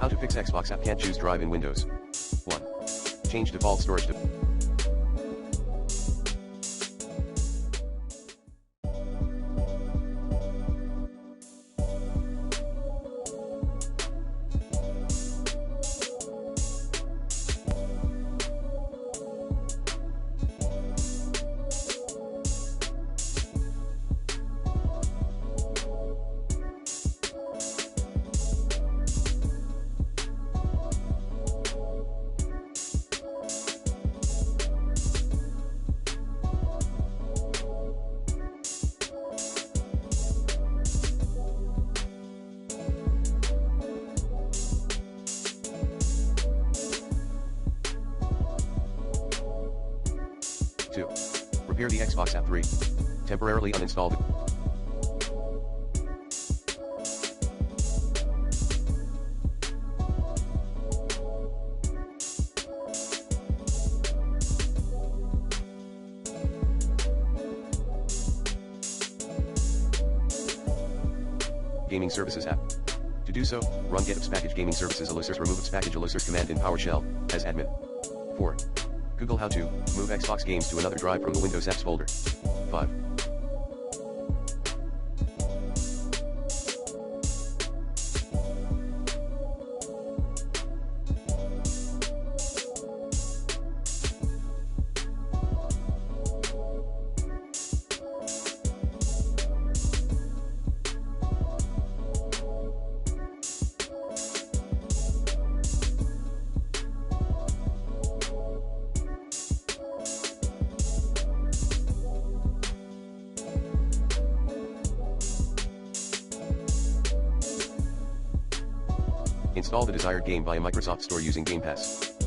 How to fix Xbox app can't choose drive in Windows. 1. Change default storage to 2. Repair the Xbox app. 3. Temporarily uninstall the Gaming Services app. To do so, run get package gaming services allosaurus remove package allosaurus command in PowerShell, as admin. 4. Google how to move Xbox games to another drive from the Windows apps folder. 5. Install the desired game via Microsoft Store using Game Pass.